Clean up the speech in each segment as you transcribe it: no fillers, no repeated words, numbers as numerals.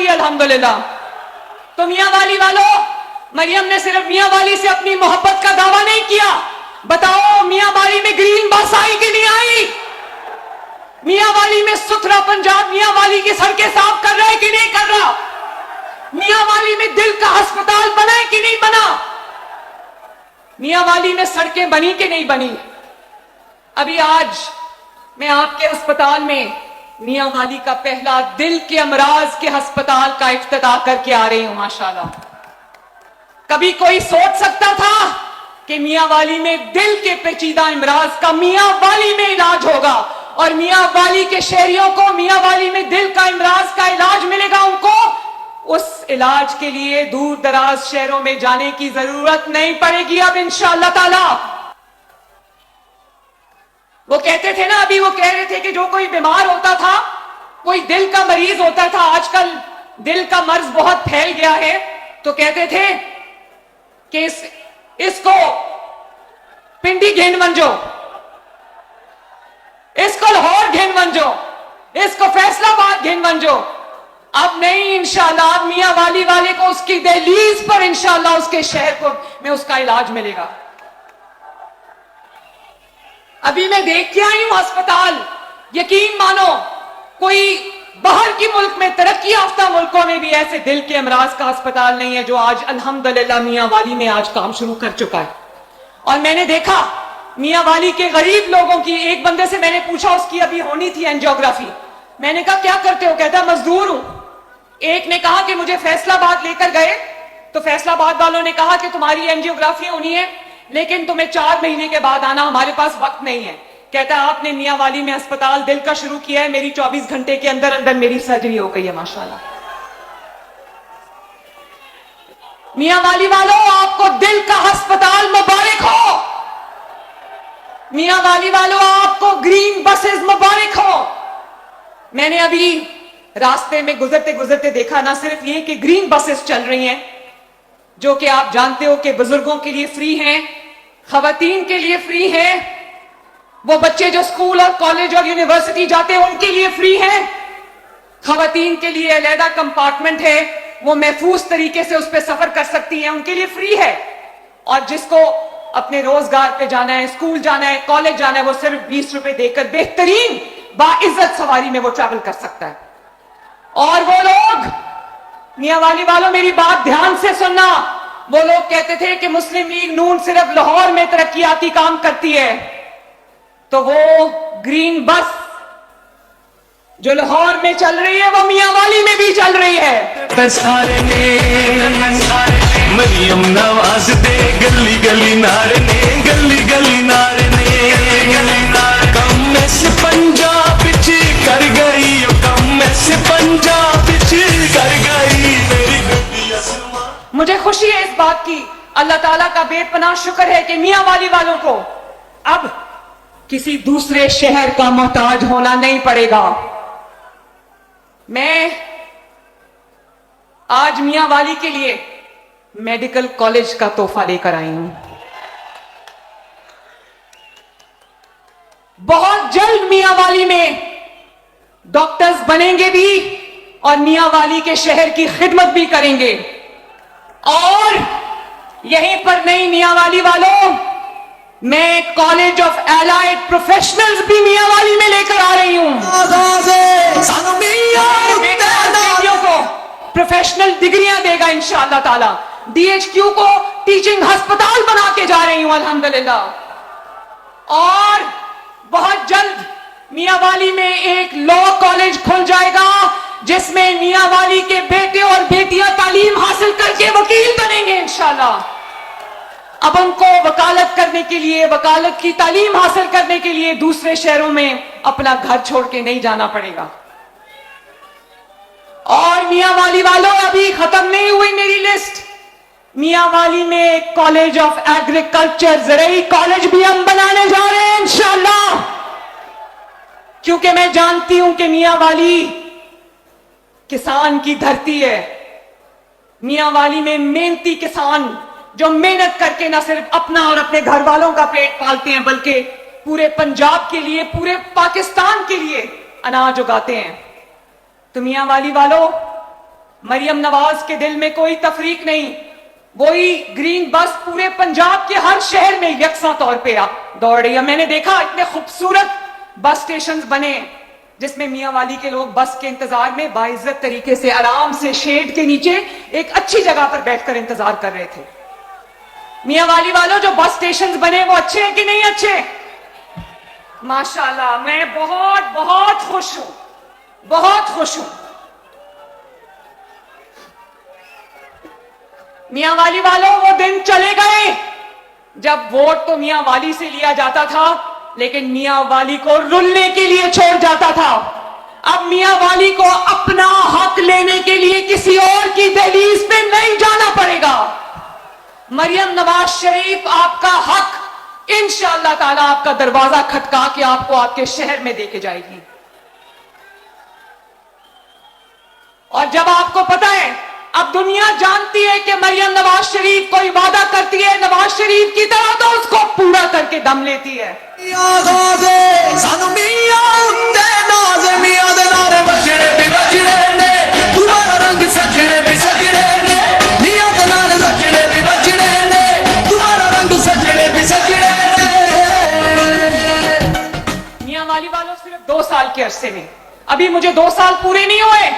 आती है अल्हम्दुलिल्लाह। तो मियां वाली वालों, मरियम ने सिर्फ मियां वाली से अपनी मोहब्बत का दावा नहीं किया। बताओ मियां वाली में ग्रीन बस आई कि नहीं आई? मियां वाली में सुथरा पंजाब मियां वाली की सड़कें साफ कर रहा है कि नहीं कर रहा? मियां वाली में दिल का अस्पताल बना है कि नहीं बना? मियां वाली में सड़कें बनी कि नहीं बनी? अभी आज मैं आपके अस्पताल में मियां वाली का पहला दिल के अमराज के अस्पताल का इफ्तिताह करके आ रही हूं माशाल्लाह। कभी कोई सोच सकता था कि मियां वाली में दिल के पेचीदा अमराज का मियां वाली में इलाज होगा और मियां वाली के शहरियों को मियां वाली में दिल का अमराज का इलाज मिलेगा? उनको उस इलाज के लिए दूर दराज शहरों में जाने की जरूरत नहीं पड़ेगी अब इंशाअल्लाह ताला। वो कहते थे ना, अभी वो कह रहे थे कि जो कोई बीमार होता था, कोई दिल का मरीज होता था, आजकल दिल का मर्ज बहुत फैल गया है, तो कहते थे कि इसको पिंडी घेन मंजो, इसको लाहौर घेन मंजो, इसको फैसलाबाद घेन मंजो। अब नहीं इंशाअल्लाह, अब मियां वाली वाले को उसकी दहलीज पर इंशाअल्लाह उसके शहर को में उसका इलाज मिलेगा। अभी मैं देख के आई हूं अस्पताल, यकीन मानो कोई बाहर के मुल्क में, तरक्की याफ्ता मुल्कों में भी ऐसे दिल के अमराज का अस्पताल नहीं है जो आज अल्हम्दुलिल्लाह मियां वाली में आज काम शुरू कर चुका है। और मैंने देखा मियां वाली के गरीब लोगों की, एक बंदे से मैंने पूछा, उसकी अभी होनी थी एंजियोग्राफी, मैंने कहा क्या करते हो? कहता मजदूर हूं। एक ने कहा कि मुझे फैसलाबाद लेकर गए, तो फैसलाबाद वालों ने कहा कि तुम्हारी एंजियोग्राफी होनी है लेकिन तुम्हें 4 महीने के बाद आना, हमारे पास वक्त नहीं है। कहता है आपने मियां वाली में अस्पताल दिल का शुरू किया है, मेरी 24 घंटे के अंदर अंदर मेरी सर्जरी हो गई है माशाल्लाह। मियां वाली वालों, आपको दिल का अस्पताल मुबारक हो। मियां वाली वालों, आपको ग्रीन बसेस मुबारक हो। मैंने अभी रास्ते में गुजरते गुजरते देखा ना सिर्फ ये कि ग्रीन बसेस चल रही हैं जो कि आप जानते हो कि बुजुर्गों के लिए फ्री हैं, खवातीन के लिए फ्री है, वो बच्चे जो स्कूल और कॉलेज और यूनिवर्सिटी जाते हैं उनके लिए फ्री है, खवातीन के लिए अलहदा कंपार्टमेंट है, वो महफूज तरीके से उस पर सफर कर सकती हैं, उनके लिए फ्री है। और जिसको अपने रोजगार पे जाना है, स्कूल जाना है, कॉलेज जाना है, वो सिर्फ 20 रुपए देकर बेहतरीन बाइज्जत सवारी में वो ट्रैवल कर सकता है। और वो लोग, मियां वाली वालों मेरी बात ध्यान से सुनना, वो लोग कहते थे कि मुस्लिम लीग नून सिर्फ लाहौर में तरक्याती काम करती है, तो वो ग्रीन बस जो लाहौर में चल रही है वो मियां वाली में भी चल रही है। मरियम नवाज दे गली गली नारने, गली गली नारने, कम से पंजाब च कर गई, कम से पंजाब च कर गई मेरी गड्डी आसमां। मुझे खुशी है इस बात की, अल्लाह ताला का बेपनाह शुक्र है कि मियां वाली वालों को अब किसी दूसरे शहर का मोहताज होना नहीं पड़ेगा। मैं आज मियां वाली के लिए मेडिकल कॉलेज का तोहफा लेकर आई हूं। बहुत जल्द मियां वाली में डॉक्टर्स बनेंगे भी और मियां वाली के शहर की खिदमत भी करेंगे। और यहीं पर नहीं मियां वाली वालों, मैं कॉलेज ऑफ एलाइड प्रोफेशनल्स भी मियां वाली में लेकर आ रही हूं। बेटियों को प्रोफेशनल डिग्रियां देगा इंशाअल्लाह ताला। DHQ को टीचिंग अस्पताल बना के जा रही हूं अल्हम्दुलिल्लाह। और बहुत जल्द मियां वाली में एक लॉ कॉलेज खुल जाएगा जिसमें मियां वाली के बेटे और बेटियां तालीम हासिल करके वकील बनेंगे इंशाअल्लाह। अब उनको वकालत करने के लिए, वकालत की तालीम हासिल करने के लिए दूसरे शहरों में अपना घर छोड़ के नहीं जाना पड़ेगा। और मियां वाली वालों, अभी खत्म नहीं हुई मेरी लिस्ट। मियां वाली में कॉलेज ऑफ एग्रीकल्चर, ज़राई कॉलेज भी हम बनाने जा रहे हैं इंशाअल्लाह, क्योंकि मैं जानती हूं कि मियां वाली किसान की धरती है। मियां वाली में मेहनती किसान जो मेहनत करके न सिर्फ अपना और अपने घर वालों का पेट पालते हैं बल्कि पूरे पंजाब के लिए, पूरे पाकिस्तान के लिए अनाज उगाते हैं। तो मियां वाली वालों, मरियम नवाज के दिल में कोई तफरीक नहीं, वही ग्रीन बस पूरे पंजाब के हर शहर में यकसा तौर पे दौड़ रही है। मैंने देखा इतने खूबसूरत बस स्टेशन बने जिसमें मियां वाली के लोग बस के इंतजार में बाइज्जत तरीके से आराम से शेड के नीचे एक अच्छी जगह पर बैठकर इंतजार कर रहे थे। मियां वाली वालों, जो बस स्टेशन बने वो अच्छे हैं कि नहीं अच्छे? माशाल्लाह, मैं बहुत बहुत खुश हूं, बहुत खुश हूं। मियां वाली वालों, वो दिन चले गए जब वोट तो मियां वाली से लिया जाता था लेकिन मियां वाली को रुलने के लिए छोड़ जाता था। अब मियां वाली को अपना हक लेने के लिए किसी और की दहलीज पे नहीं जाना पड़ेगा। मरियम नवाज शरीफ आपका हक इंशाअल्लाह ताला आपका दरवाजा खटका के आपको आपके शहर में देके जाएगी। और जब आपको पता है, अब दुनिया जानती है कि मरियम नवाज शरीफ कोई वादा करती है नवाज शरीफ की तरह तो उसको पूरा करके दम लेती है। मियां वाली वालों, सिर्फ 2 साल के अरसे में, अभी मुझे 2 साल पूरे नहीं हुए,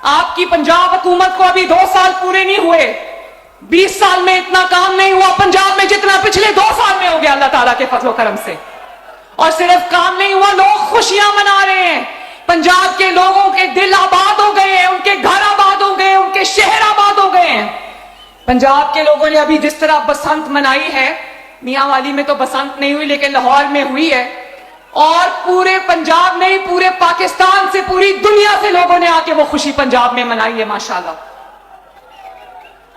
आपकी पंजाब हुकूमत को अभी 2 साल पूरे नहीं हुए। 20 साल में इतना काम नहीं हुआ पंजाब में जितना पिछले 2 साल में हो गया अल्लाह ताला के फजल करम से। और सिर्फ काम नहीं हुआ, लोग खुशियां मना रहे हैं। पंजाब के लोगों के दिल आबाद हो गए हैं, उनके घर आबाद हो गए, उनके शहर आबाद हो गए हैं। पंजाब के लोगों ने अभी जिस तरह बसंत मनाई है, मियां वाली में तो बसंत नहीं हुई लेकिन लाहौर में हुई है, और पूरे पंजाब नहीं पूरे पाकिस्तान से, पूरी दुनिया से लोगों ने आके वो खुशी पंजाब में मनाई है माशाल्लाह।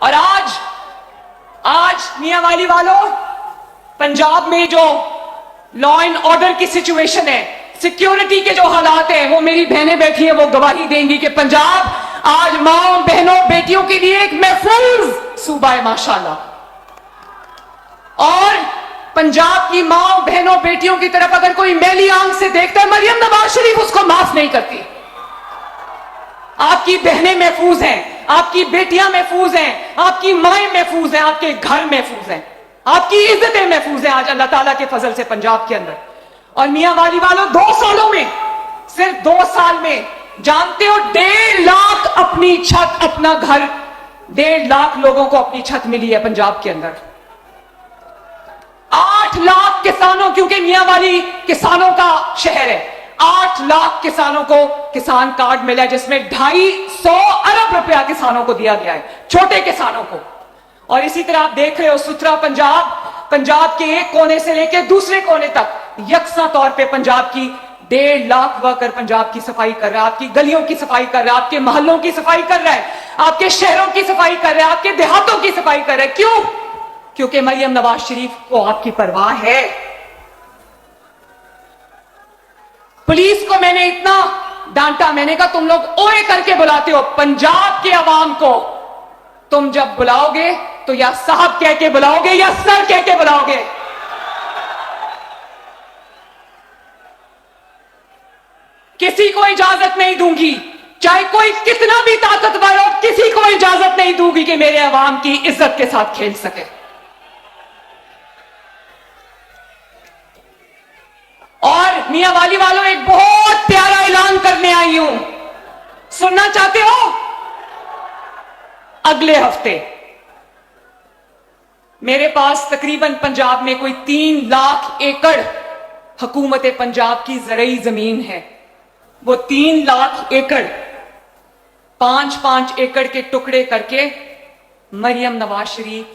और आज मियां वाली वालों, पंजाब में जो लॉ एंड ऑर्डर की सिचुएशन है, सिक्योरिटी के जो हालात हैं, वो मेरी बहनें बैठी हैं, वो गवाही देंगी कि पंजाब आज माओ बहनों बेटियों के लिए एक महफूज सूबा है माशाल्लाह। और पंजाब की माओ बहनों बेटियों की तरफ अगर कोई मैली आंख से देखता है, मरियम नवाज शरीफ उसको माफ नहीं करती। आपकी बहनें महफूज हैं, आपकी बेटियां महफूज हैं, आपकी माएं महफूज हैं, आपके घर महफूज हैं, आपकी इज्जतें महफूज हैं आज अल्लाह ताला के फजल से पंजाब के अंदर। और मियां वाली वालों, 2 सालों में, सिर्फ 2 साल में, जानते हो 1.5 लाख अपनी छत, अपना घर, 1.5 लाख लोगों को अपनी छत मिली है पंजाब के अंदर। 8 लाख किसानों, क्योंकि मियां वाली किसानों का शहर है, 8 लाख किसानों को किसान कार्ड मिला है जिसमें 250 अरब रुपया किसानों को दिया गया है, छोटे किसानों को। और इसी तरह आप देख रहे हो सुथरा पंजाब, पंजाब के एक कोने से लेकर दूसरे कोने तक यकसा तौर पे पंजाब की 1.5 लाख वर्कर पंजाब की सफाई कर रहा है, आपकी गलियों की सफाई कर रहा है, आपके मोहल्लों की सफाई कर रहा है, आपके शहरों की सफाई कर रहा है, आपके देहातों की सफाई कर रहा है। क्यों? क्योंकि मरियम नवाज शरीफ को आपकी परवाह है। पुलिस को मैंने इतना डांटा, मैंने कहा तुम लोग ओए करके बुलाते हो, पंजाब के अवाम को तुम जब बुलाओगे तो या साहब कह के बुलाओगे या सर कह के बुलाओगे। किसी को इजाजत नहीं दूंगी, चाहे कोई कितना भी ताकतवर हो, किसी को इजाजत नहीं दूंगी कि मेरे अवाम की इज्जत के साथ खेल सके। और मियां वाली वालों, एक बहुत प्यारा ऐलान करने आई हूं, सुनना चाहते हो? अगले हफ्ते मेरे पास तकरीबन पंजाब में कोई 3 लाख एकड़ हुकूमत पंजाब की ज़रई जमीन है। वो 3 लाख एकड़ 5-5 एकड़ के टुकड़े करके मरियम नवाज शरीफ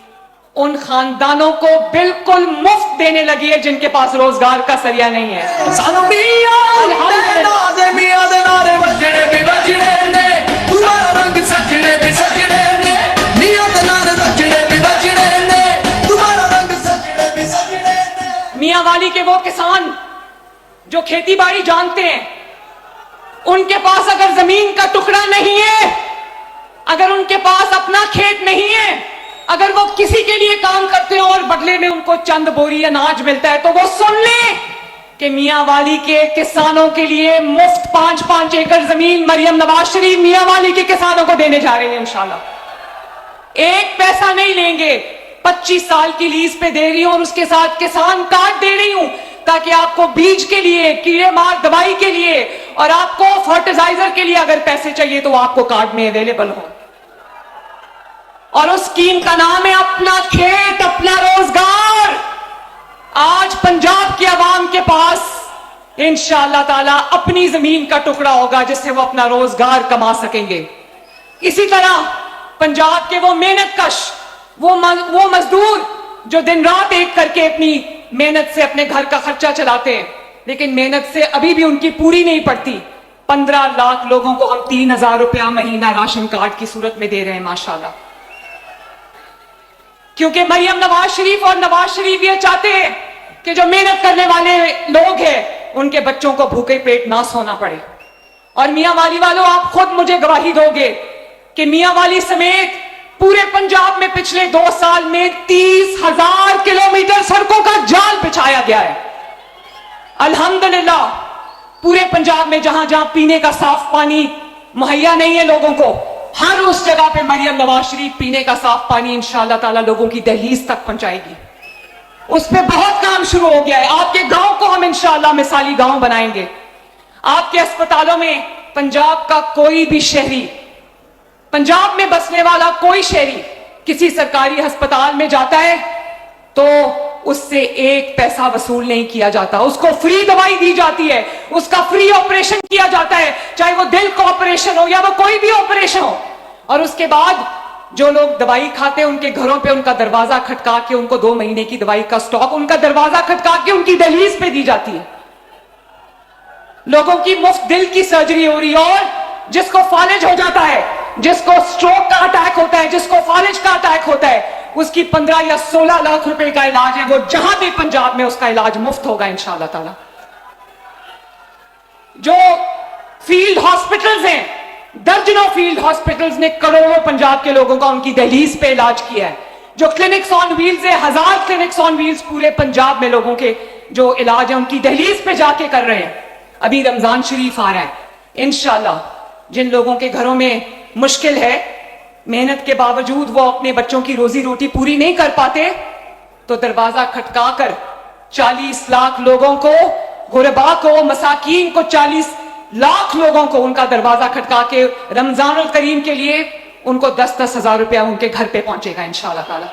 उन खानदानों को बिल्कुल मुफ्त देने लगी है जिनके पास रोजगार का सरिया नहीं है। मियां वाली के वो किसान जो खेती बाड़ी जानते हैं, उनके पास अगर जमीन का टुकड़ा नहीं है, अगर उनके पास अपना खेत नहीं है, अगर वो किसी के लिए काम करते हैं और बदले में उनको चंद बोरी अनाज मिलता है, तो वो सुन ले کہ میاں والی کے کسانوں کے لیے مفت 5-5 ایکڑ زمین مریم نواز شریف میاں والی کے کسانوں کو دینے جا رہے ہیں انشاءاللہ. ایک پیسہ نہیں لیں گے, 25 سال کی لیز پہ دے رہی ہوں اور اس کے ساتھ کسان کارڈ دے رہی ہوں تاکہ آپ کو بیج کے لیے, کیڑے مار دوائی کے لیے اور آپ کو فرٹیلائزر کے لیے اگر پیسے چاہیے تو آپ کو کارڈ میں اویلیبل ہو. اور اس اسکیم کا نام ہے اپنا کھیت اپنا روزگار. آج پنجاب کی عوام کے پاس انشاءاللہ تعالی اپنی زمین کا ٹکڑا ہوگا جس سے وہ اپنا روزگار کما سکیں گے. اسی طرح پنجاب کے وہ محنت کش, وہ مزدور جو دن رات ایک کر کے اپنی محنت سے اپنے گھر کا خرچہ چلاتے ہیں لیکن محنت سے ابھی بھی ان کی پوری نہیں پڑتی, 15 لاکھ لوگوں کو ہم 3,000 روپیہ مہینہ راشن کارڈ کی صورت میں دے رہے ہیں ماشاءاللہ. کیونکہ مریم نواز شریف اور نواز شریف یہ چاہتے ہیں کہ جو محنت کرنے والے لوگ ہیں ان کے بچوں کو بھوکے پیٹ نہ سونا پڑے. اور میاں والی والوں, آپ خود مجھے گواہی دو گے کہ میاں والی سمیت پورے پنجاب میں پچھلے 2 سال میں 30,000 کلومیٹر سڑکوں کا جال بچھایا گیا ہے. الحمدللہ پورے پنجاب میں جہاں جہاں پینے کا صاف پانی مہیا نہیں ہے لوگوں کو, ہر اس جگہ پہ مریم نواز شریف پینے کا صاف پانی انشاءاللہ تعالی لوگوں کی دہلیز تک پہنچائے گی. اس پہ بہت کام شروع ہو گیا ہے. آپ کے گاؤں کو ہم انشاءاللہ مثالی گاؤں بنائیں گے. آپ کے اسپتالوں میں پنجاب کا کوئی بھی شہری, پنجاب میں بسنے والا کوئی شہری کسی سرکاری ہسپتال میں جاتا ہے تو اس سے ایک پیسہ وصول نہیں کیا جاتا, اس کو فری دوائی دی جاتی ہے, اس کا فری آپریشن کیا جاتا ہے, چاہے وہ دل کا آپریشن ہو یا وہ کوئی بھی آپریشن ہو. اور اس کے بعد جو لوگ دوائی کھاتے ہیں ان کے گھروں پہ ان کا دروازہ کھٹکا کے ان کو 2 مہینے کی دوائی کا سٹاک ان کا دروازہ کھٹکا کے ان کی دہلیز پہ دی جاتی ہے. لوگوں کی مفت دل کی سرجری ہو رہی ہے, اور جس کو فالج ہو جاتا ہے, جس کو سٹروک کا اٹیک ہوتا ہے, جس کو فالج کا اٹیک ہوتا ہے, اس کی 15 یا 16 لاکھ روپے کا علاج ہے وہ جہاں بھی پنجاب میں اس کا علاج مفت ہوگا انشاءاللہ تعالی. جو فیلڈ ہاسپٹلز ہیں, درجنوں فیلڈ ہاسپٹلز نے کروڑوں پنجاب کے لوگوں کا ان کی دہلیز پہ علاج کیا ہے. جو کلینکس آن ویلز ہیں, 1000 کلینکس آن ویلز پورے پنجاب میں لوگوں کے جو علاج ہے ان کی دہلیز پہ جا کے کر رہے ہیں. ابھی رمضان شریف آ رہا ہے, انشاءاللہ جن لوگوں کے گھروں میں مشکل ہے, محنت کے باوجود وہ اپنے بچوں کی روزی روٹی پوری نہیں کر پاتے, تو دروازہ کھٹکا کر 40 لاکھ لوگوں کو, غربا کو, مساکین کو, 40 لاکھ لوگوں کو ان کا دروازہ کھٹکا کے رمضان الکریم کے لیے ان کو 10-10 ہزار روپیہ ان کے گھر پہ پہنچے گا انشاءاللہ تعالی.